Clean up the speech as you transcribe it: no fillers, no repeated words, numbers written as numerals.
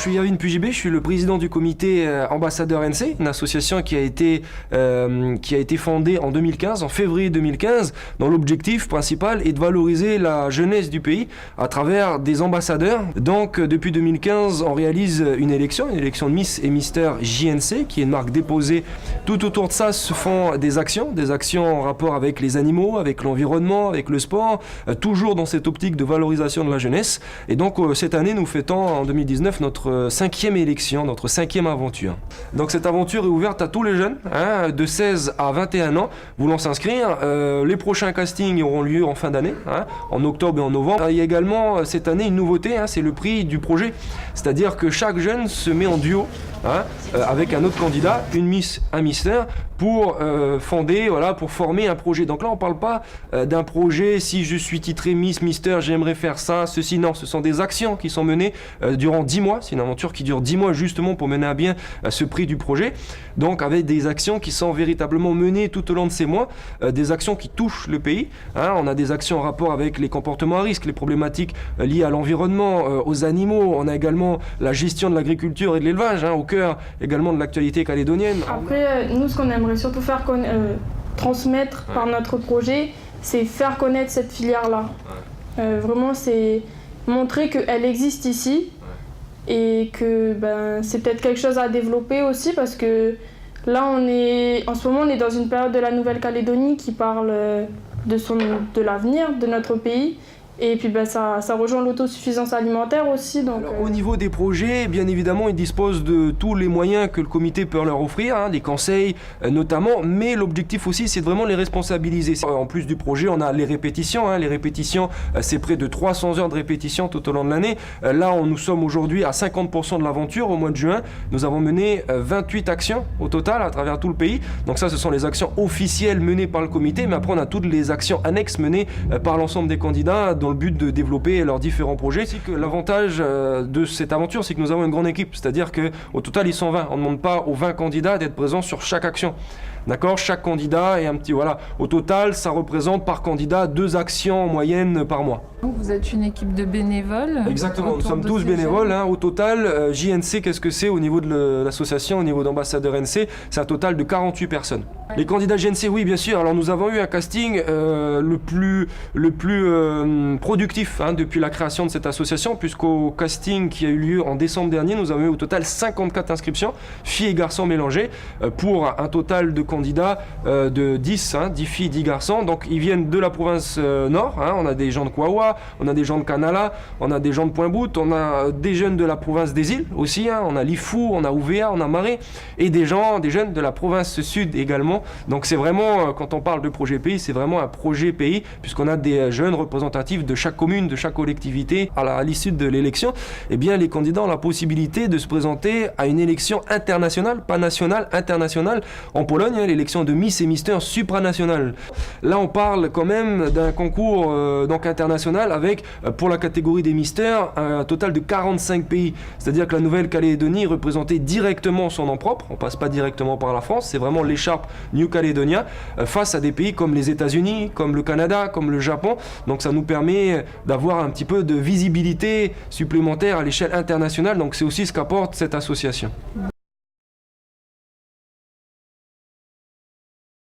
suis Yavin Pujibé, je suis le président du comité Ambassadeur NC, une association qui a été fondée en 2015, en février 2015, dont l'objectif principal est de valoriser la jeunesse du pays à travers des ambassadeurs. Donc depuis 2015, on réalise une élection de Miss et Mister JNC, qui est une marque déposée. Tout autour de ça se font des actions en rapport avec les animaux, avec l'environnement, avec le sport, toujours dans cette optique de valorisation de la jeunesse. Et donc cette année, nous fêtons en 2019 notre 5e élection, notre 5e aventure. Donc cette aventure est ouverte à tous les jeunes, de 16 à 21 ans, voulant s'inscrire. Les prochains castings auront lieu en fin d'année, en octobre et en novembre. Il y a également cette année une nouveauté, c'est le prix du projet. C'est-à-dire que chaque jeune se met en duo avec un autre candidat, une Miss, un Mister, pour pour former un projet. Donc là, on ne parle pas d'un projet, si je suis titré Miss, Mister, j'aimerais faire ça, ceci, non. Ce sont des actions qui sont menées durant 10 mois. C'est une aventure qui dure 10 mois justement pour mener à bien ce prix du projet. Donc avec des actions qui sont véritablement menées tout au long de ces mois, des actions qui touchent le pays. On a des actions en rapport avec les comportements à risque, les problématiques liées à l'environnement, aux animaux. On a également la gestion de l'agriculture et de l'élevage, au cœur également de l'actualité calédonienne. Après, nous, ce qu'on aimerait surtout faire transmettre par notre projet, c'est faire connaître cette filière-là. Vraiment, c'est montrer qu'elle existe ici et que c'est peut-être quelque chose à développer aussi, parce que là, en ce moment, on est dans une période de la Nouvelle-Calédonie qui parle de l'avenir de notre pays. Et puis ça rejoint l'autosuffisance alimentaire aussi. Donc, alors, au niveau des projets, bien évidemment, ils disposent de tous les moyens que le comité peut leur offrir, des conseils notamment, mais l'objectif aussi, c'est de vraiment les responsabiliser. En plus du projet, on a les répétitions. Les répétitions, c'est près de 300 heures de répétition tout au long de l'année. Là, nous sommes aujourd'hui à 50% de l'aventure. Au mois de juin, nous avons mené 28 actions au total à travers tout le pays. Donc ça, ce sont les actions officielles menées par le comité, mais après, on a toutes les actions annexes menées par l'ensemble des candidats, dans le but de développer leurs différents projets. L'avantage de cette aventure, c'est que nous avons une grande équipe, c'est-à-dire qu'au total, ils sont 20. On ne demande pas aux 20 candidats d'être présents sur chaque action. D'accord, chaque candidat est un petit... Voilà. Au total, ça représente par candidat 2 actions en moyenne par mois. Vous êtes une équipe de bénévoles? Exactement, nous sommes 12 bénévoles. Au total, JNC, qu'est-ce que c'est au niveau de l'association, au niveau d'ambassadeur NC? C'est un total de 48 personnes. Les candidats JNC, oui, bien sûr. Alors, nous avons eu un casting le plus productif depuis la création de cette association, puisqu'au casting qui a eu lieu en décembre dernier, nous avons eu au total 54 inscriptions, filles et garçons mélangés, pour un total de candidats de 10 filles, 10 garçons. Donc, ils viennent de la province nord. On a des gens de Kawa, on a des gens de Kanala, on a des gens de Pointe-Bout, on a des jeunes de la province des îles aussi. On a Lifou, on a Ouvéa, on a Maré, et des jeunes de la province sud également. Donc, c'est vraiment, quand on parle de projet pays, c'est vraiment un projet pays, puisqu'on a des jeunes représentatifs de chaque commune, de chaque collectivité. À l'issue de l'élection, les candidats ont la possibilité de se présenter à une élection internationale, pas nationale, internationale, en Pologne, l'élection de Miss et Mister supranationale. Là, on parle quand même d'un concours international avec, pour la catégorie des Misters, un total de 45 pays. C'est-à-dire que la Nouvelle-Calédonie représentait directement son nom propre. On passe pas directement par la France, c'est vraiment l'écharpe New Caledonia face à des pays comme les États-Unis, comme le Canada, comme le Japon. Donc ça nous permet d'avoir un petit peu de visibilité supplémentaire à l'échelle internationale. Donc c'est aussi ce qu'apporte cette association.